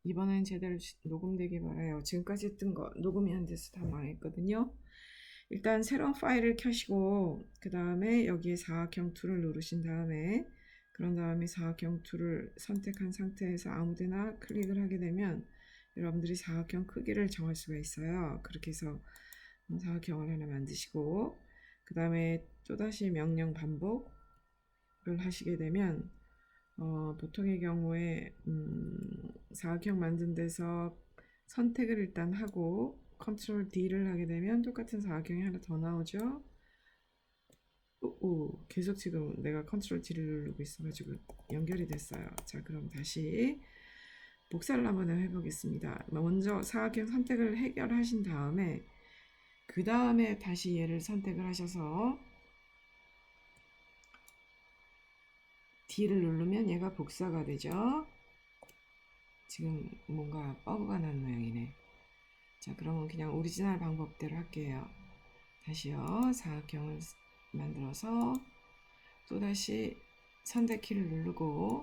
이번엔 제대로 녹음되길 바라요. 지금까지 했던 거 녹음이 안 돼서 다 망했거든요. 일단 새로운 파일을 켜시고 그 다음에 여기에 사각형 툴을 누르신 다음에 그런 다음에 사각형 툴을 선택한 상태에서 아무데나 클릭을 하게 되면 여러분들이 사각형 크기를 정할 수가 있어요. 그렇게 해서 사각형을 하나 만드시고 그 다음에 또다시 명령 반복을 하시게 되면 보통의 경우에 사각형 만든 데서 선택을 일단 하고 컨트롤 D를 하게 되면 똑같은 사각형이 하나 더 나오죠. 계속 지금 내가 컨트롤 D를 누르고 있어가지고 연결이 됐어요. 자, 그럼 다시 복사를 한번 해보겠습니다. 먼저 사각형 선택을 해결하신 다음에 그 다음에 다시 얘를 선택을 하셔서 D를 누르면 얘가 복사가 되죠. 지금 뭔가 버그가 난 모양이네. 자, 그러면 그냥 오리지널 방법대로 할게요. 다시요. 사각형을 만들어서 또다시 선택키를 누르고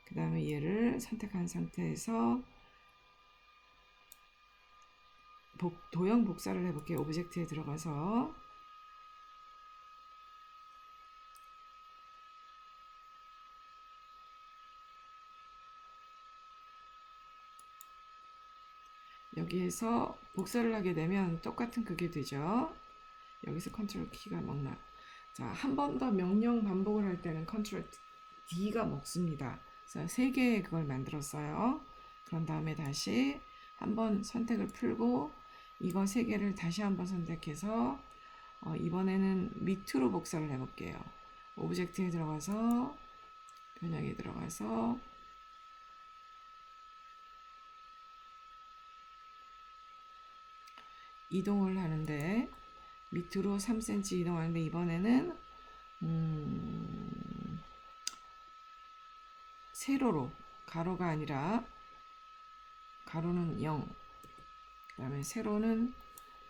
그 다음에 얘를 선택한 상태에서 도형 복사를 해볼게요. 오브젝트에 들어가서 여기에서 복사를 하게 되면 똑같은 그게 되죠. 여기서 컨트롤 키가 먹나. 자, 한 번 더 명령 반복을 할 때는 컨트롤 D가 먹습니다. 그래서 3개의 그걸 만들었어요. 그런 다음에 다시 한번 선택을 풀고 이거 3개를 다시 한번 선택해서 이번에는 밑으로 복사를 해볼게요. 오브젝트에 들어가서 변형에 들어가서 이동을 하는데 밑으로 3cm 이동하는데 이번에는 세로로 가로가 아니라 가로는 0 그 다음에 세로는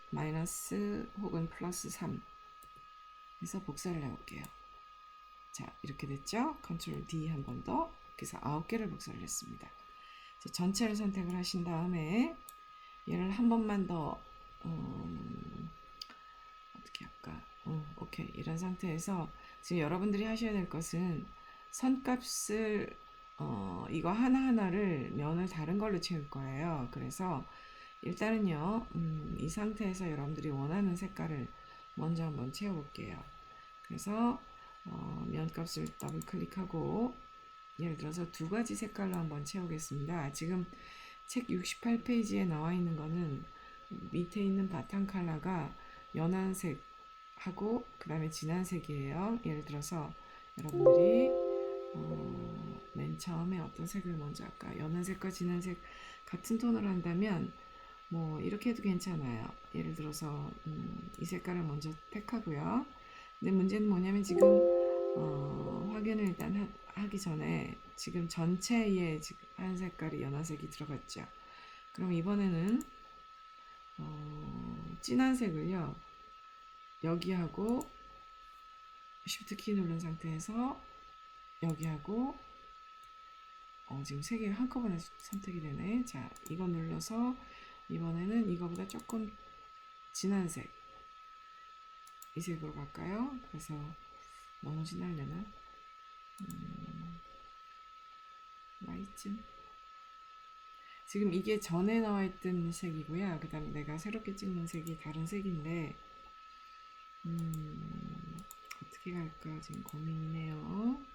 마이너스 혹은 플러스 3 해서 복사를 해볼게요. 자, 이렇게 됐죠? 컨트롤 D 한 번 더. 그래서 9개를 복사를 했습니다. 전체를 선택을 하신 다음에 얘를 한 번만 더 어떻게 할까? 오케이. 이런 상태에서 지금 여러분들이 하셔야 될 것은 선값을 이거 하나하나를 면을 다른 걸로 채울 거예요. 그래서 일단은요, 이 상태에서 여러분들이 원하는 색깔을 먼저 한번 채워볼게요. 그래서 면값을 더블 클릭하고 예를 들어서 2가지 색깔로 한번 채우겠습니다. 지금 책 68페이지에 나와 있는 거는 밑에 있는 바탕 컬러가 연한 색하고 그 다음에 진한 색이에요. 예를 들어서 여러분들이 맨 처음에 어떤 색을 먼저 할까? 연한 색과 진한 색 같은 톤으로 한다면 뭐 이렇게 해도 괜찮아요. 예를 들어서 이 색깔을 먼저 택하고요. 근데 문제는 뭐냐면 지금 확인을 일단 하기 전에 지금 전체에 지금 한 색깔이 연화색이 들어갔죠. 그럼 이번에는 진한 색을요 여기하고 Shift 키 누른 상태에서 여기하고 지금 3개 한꺼번에 선택이 되네. 자, 이거 눌러서 이번에는 이거보다 조금 진한 색 이 색으로 갈까요? 그래서 너무 진하려나? 라이트 지금 이게 전에 나와 있던 색이고요. 그 다음에 내가 새롭게 찍는 색이 다른 색인데 어떻게 갈까 지금 고민이네요.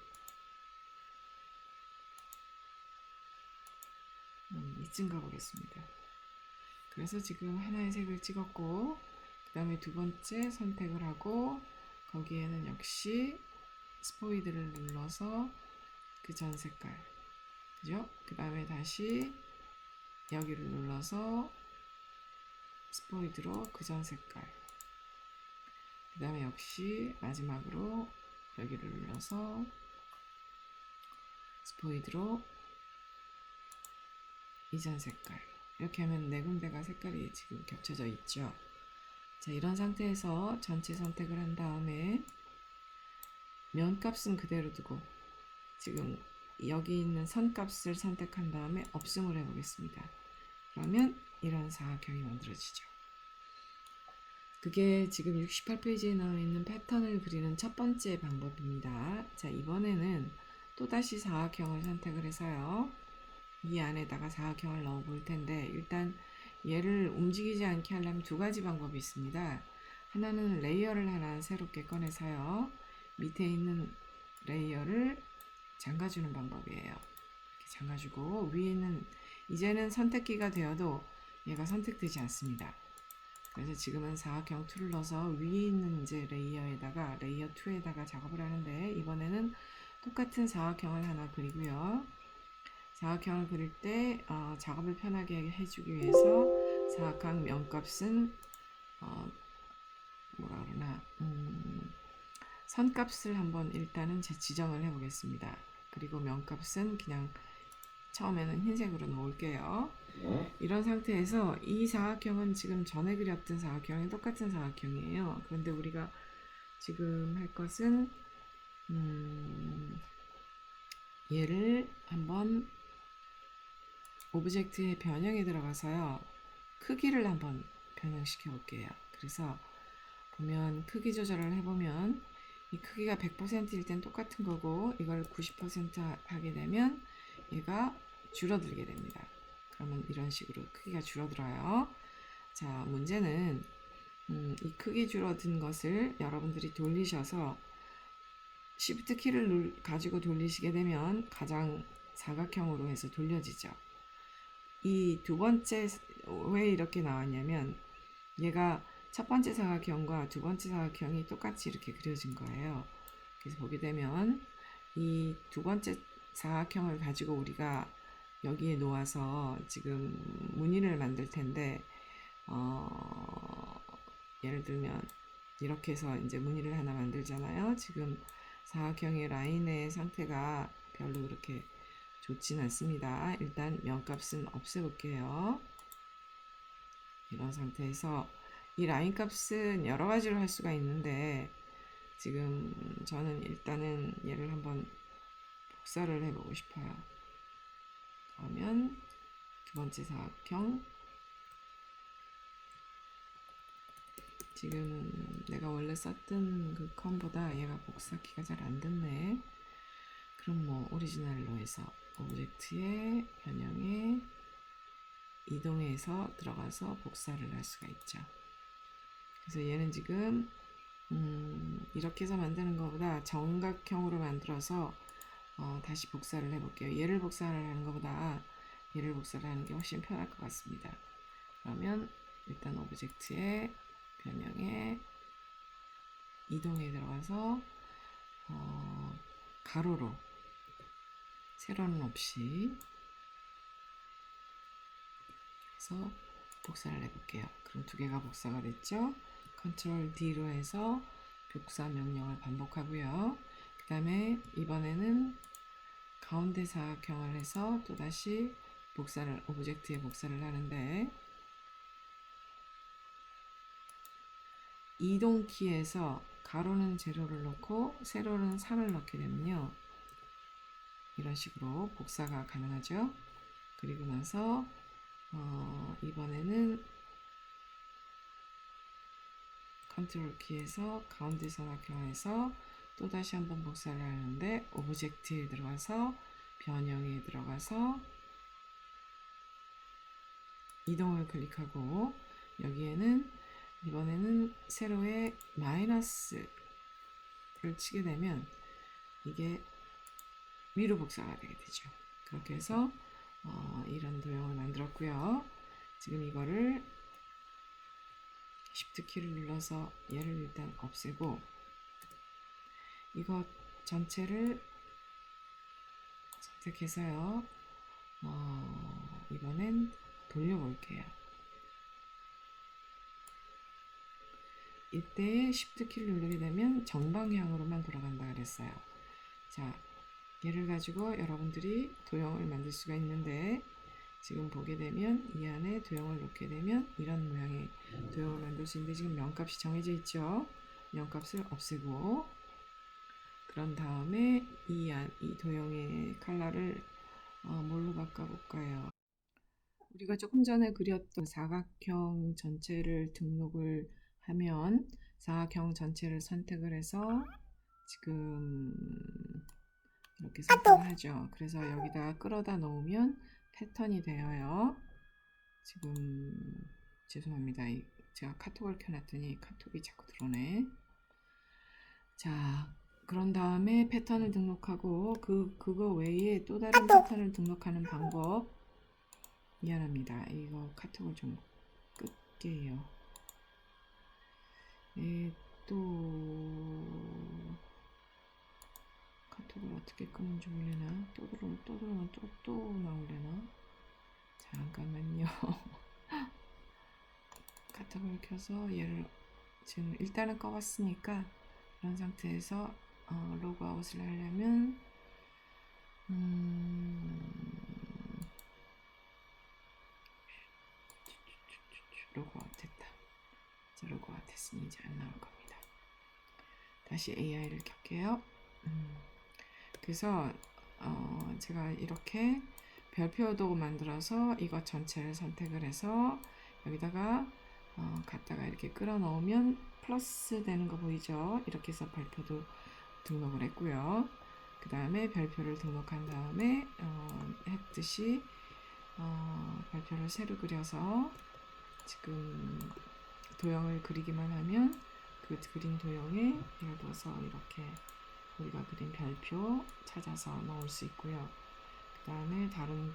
이쯤 가보겠습니다. 그래서 지금 하나의 색을 찍었고 그 다음에 2번째 선택을 하고 거기에는 역시 스포이드를 눌러서 그 전 색깔 그죠? 그 다음에 다시 여기를 눌러서 스포이드로 그 전 색깔 그 다음에 역시 마지막으로 여기를 눌러서 스포이드로 이전 색깔 이렇게 하면 4군데가 색깔이 지금 겹쳐져 있죠. 자, 이런 상태에서 전체 선택을 한 다음에 면값은 그대로 두고 지금 여기 있는 선값을 선택한 다음에 없음을 해보겠습니다. 그러면 이런 사각형이 만들어지죠. 그게 지금 68페이지에 나와 있는 패턴을 그리는 첫 번째 방법입니다. 자, 이번에는 또다시 사각형을 선택을 해서요. 이 안에다가 사각형을 넣어 볼 텐데, 일단 얘를 움직이지 않게 하려면 두 가지 방법이 있습니다. 하나는 레이어를 하나 새롭게 꺼내서요. 밑에 있는 레이어를 잠가주는 방법이에요. 이렇게 잠가주고, 위에 있는, 이제는 선택기가 되어도 얘가 선택되지 않습니다. 그래서 지금은 사각형 2를 넣어서 위에 있는 이제 레이어에다가, 레이어 2에다가 작업을 하는데, 이번에는 똑같은 사각형을 하나 그리고요. 사각형을 그릴 때 작업을 편하게 해주기 위해서 사각형 면값은 뭐라 그러나 선값을 한번 일단은 지정을 해 보겠습니다. 그리고 면값은 그냥 처음에는 흰색으로 놓을게요. 이런 상태에서 이 사각형은 지금 전에 그렸던 사각형이 똑같은 사각형이에요. 그런데 우리가 지금 할 것은 얘를 한번 오브젝트의 변형에 들어가서요. 크기를 한번 변형시켜 볼게요. 그래서 보면 크기 조절을 해보면 이 크기가 100%일 땐 똑같은 거고 이걸 90% 하게 되면 얘가 줄어들게 됩니다. 그러면 이런 식으로 크기가 줄어들어요. 자, 문제는 이 크기 줄어든 것을 여러분들이 돌리셔서 Shift 키를 가지고 돌리시게 되면 가장 사각형으로 해서 돌려지죠. 이 두 번째 왜 이렇게 나왔냐면 얘가 첫 번째 사각형과 두 번째 사각형이 똑같이 이렇게 그려진 거예요. 그래서 보게 되면 이 두 번째 사각형을 가지고 우리가 여기에 놓아서 지금 무늬를 만들 텐데 예를 들면 이렇게 해서 이제 무늬를 하나 만들잖아요. 지금 사각형의 라인의 상태가 별로 그렇게 좋진 않습니다. 일단 면값은 없애볼게요. 이런 상태에서 이 라인 값은 여러 가지로 할 수가 있는데 지금 저는 일단은 얘를 한번 복사를 해보고 싶어요. 그러면 두 번째 사각형 지금 내가 원래 썼던 그 컴보다 얘가 복사키가 잘 안 됐네. 그럼 뭐 오리지널로 해서 오브젝트의 변형에 이동해서 들어가서 복사를 할 수가 있죠. 그래서 얘는 지금 이렇게 해서 만드는 것보다 정각형으로 만들어서 다시 복사를 해볼게요. 얘를 복사를 하는 것보다 얘를 복사를 하는 게 훨씬 편할 것 같습니다. 그러면 일단 오브젝트의 변형에 이동에 들어가서 가로로 세로는 없이 해서 복사를 해볼게요. 그럼 두 개가 복사가 됐죠? 컨트롤 D로 해서 복사 명령을 반복하고요. 그 다음에 이번에는 가운데 사각형을 해서 또다시 복사를, 오브젝트에 복사를 하는데 이동키에서 가로는 제로를 넣고 세로는 3을 넣게 되면요. 이런 식으로 복사가 가능하죠. 그리고 나서 이번에는 컨트롤 키에서 가운데 사각형에서 또다시 한번 복사를 하는데 오브젝트에 들어가서 변형에 들어가서 이동을 클릭하고 여기에는 이번에는 세로에 마이너스를 치게 되면 이게 위로 복사가 되게 되죠. 그렇게 해서 이런 도형을 만들었고요. 지금 이거를 Shift 키를 눌러서 얘를 일단 없애고 이거 전체를 선택해서요. 이번엔 돌려볼게요. 이때 Shift 키를 누르게 되면 정방향으로만 돌아간다 그랬어요. 자, 얘를 가지고 여러분들이 도형을 만들 수가 있는데 지금 보게 되면 이 안에 도형을 넣게 되면 이런 모양의 도형을 만들 수 있는데 지금 면값이 정해져 있죠. 면값을 없애고 그 그런 다음에 이 도형의 컬러를 뭘로 바꿔볼까요? 우리가 조금 전에 그렸던 사각형 전체를 등록을 하면 사각형 전체를 선택을 해서 지금 이렇게 선택을 하죠. 그래서 여기다가 끌어다 놓으면 패턴이 되어요. 지금 죄송합니다. 제가 카톡을 켜놨더니 카톡이 자꾸 들어오네. 자, 그런 다음에 패턴을 등록하고 그거 외에 또 다른 패턴을 등록하는 방법. 미안합니다. 이거 카톡을 좀 끌게요. 또 카톡을 어떻게 끄면 좋으려나? 또 들어오면 또 나오려나? 잠깐만요. 카톡을 켜서 얘를 지금 일단은 꺼봤으니까 이런 상태에서 로그아웃을 하려면 로그아웃 됐다. 자, 로그아웃 됐으니 이제 안 나올 겁니다. 다시 AI를 켤게요. 그래서 제가 이렇게 별표도 만들어서 이것 전체를 선택을 해서 여기다가 갖다가 이렇게 끌어 넣으면 플러스 되는 거 보이죠? 이렇게 해서 별표도 등록을 했고요. 그 다음에 별표를 등록한 다음에 했듯이 별표를 새로 그려서 지금 도형을 그리기만 하면 그 그린 도형에 예를 들어서 이렇게 우리가 그린 별표 찾아서 넣을 수 있고요. 그 다음에 다른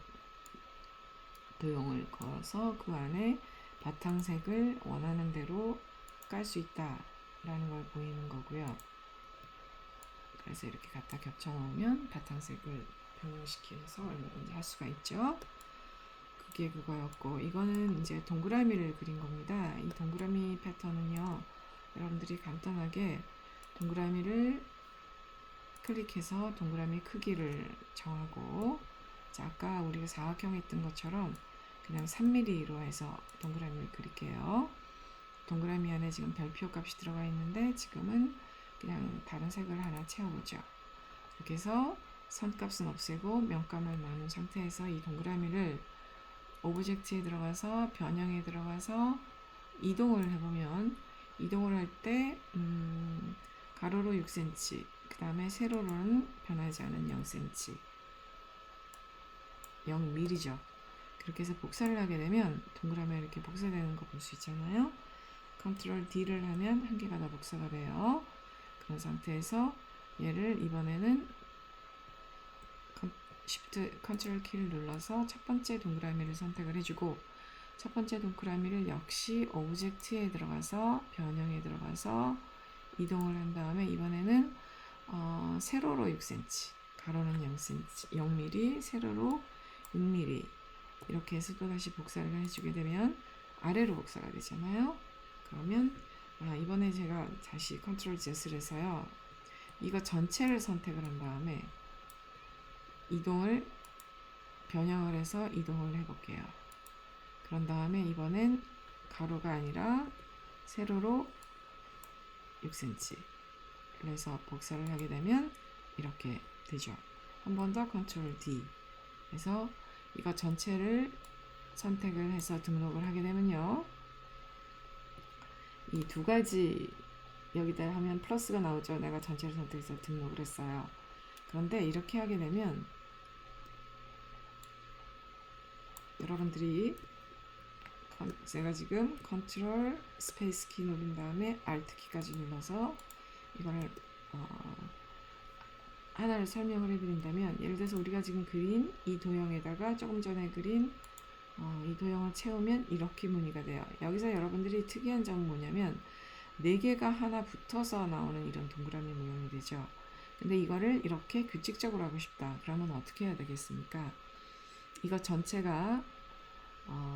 도형을 걸어서 그 안에 바탕색을 원하는 대로 깔 수 있다 라는 걸 보이는 거고요. 그래서 이렇게 갖다 겹쳐 놓으면 바탕색을 변형시켜서 얼마든지 할 수가 있죠. 그게 그거였고, 이거는 이제 동그라미를 그린 겁니다. 이 동그라미 패턴은요, 여러분들이 간단하게 동그라미를 클릭해서 동그라미 크기를 정하고, 자, 아까 우리가 사각형에 있던 것처럼 그냥 3mm로 해서 동그라미를 그릴게요. 동그라미 안에 지금 별표 값이 들어가 있는데 지금은 그냥 다른 색을 하나 채워보죠. 이렇게 해서 선값은 없애고 명감을 나눈 상태에서 이 동그라미를 오브젝트에 들어가서 변형에 들어가서 이동을 해보면, 이동을 할 때 가로로 6cm, 그 다음에 세로로는 변하지 않은 0cm, 0mm죠. 그렇게 해서 복사를 하게 되면 동그라미가 이렇게 복사되는 거 볼 수 있잖아요. 컨트롤 D를 하면 한 개가 더 복사가 돼요. 그런 상태에서 얘를 이번에는 Shift 컨트롤 키를 눌러서 첫 번째 동그라미를 선택을 해주고, 첫 번째 동그라미를 역시 오브젝트에 들어가서 변형에 들어가서 이동을 한 다음에 이번에는 세로로 6cm, 가로는 0cm, 0mm, 세로로 6mm 이렇게 해서 또다시 복사를 해주게 되면 아래로 복사가 되잖아요. 그러면 이번에 제가 다시 컨트롤 Z를 해서요, 이거 전체를 선택을 한 다음에 이동을 변형을 해서 이동을 해볼게요. 그런 다음에 이번엔 가로가 아니라 세로로 6cm 그래서 복사를 하게 되면 이렇게 되죠. 한 번 더 컨트롤 D 해서 이거 전체를 선택을 해서 등록을 하게 되면요, 이 두 가지 여기다 하면 플러스가 나오죠. 내가 전체를 선택해서 등록을 했어요. 그런데 이렇게 하게 되면 여러분들이 제가 지금 컨트롤 스페이스 키 누른 다음에 알트 키까지 눌러서 이걸 하나를 설명을 해드린다면, 예를 들어서 우리가 지금 그린 이 도형에다가 조금 전에 그린 이 도형을 채우면 이렇게 무늬가 돼요. 여기서 여러분들이 특이한 점은 뭐냐면 4개가 하나 붙어서 나오는 이런 동그라미 모양이 되죠. 근데 이거를 이렇게 규칙적으로 하고 싶다. 그러면 어떻게 해야 되겠습니까? 이거 전체가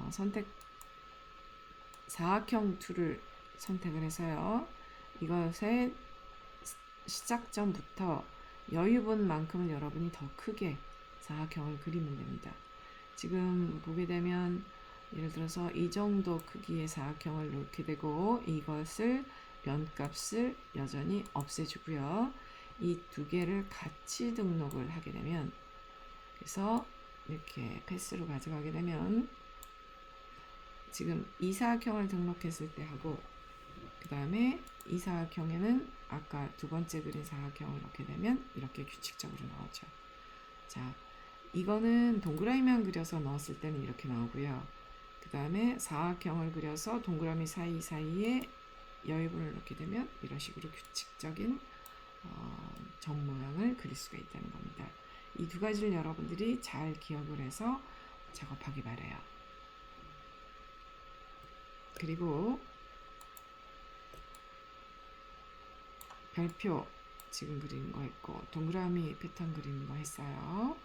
선택 사각형 툴을 선택을 해서요, 이것의 시작점부터 여유분 만큼을 여러분이 더 크게 사각형을 그리면 됩니다. 지금 보게 되면 예를 들어서 이 정도 크기의 사각형을 놓게 되고 이것을 면값을 여전히 없애주고요. 이 두 개를 같이 등록을 하게 되면, 그래서 이렇게 패스로 가져가게 되면 지금 이사각형을 등록했을 때 하고, 그 다음에 이 사각형에는 아까 두 번째 그린 사각형을 넣게 되면 이렇게 규칙적으로 나오죠. 자, 이거는 동그라미만 그려서 넣었을 때는 이렇게 나오고요. 그 다음에 사각형을 그려서 동그라미 사이사이에 여유분을 넣게 되면 이런 식으로 규칙적인 점 모양을 그릴 수가 있다는 겁니다. 이 두 가지를 여러분들이 잘 기억을 해서 작업하기 바래요. 그리고 별표 지금 그리는 거 했고, 동그라미 패턴 그리는 거 했어요.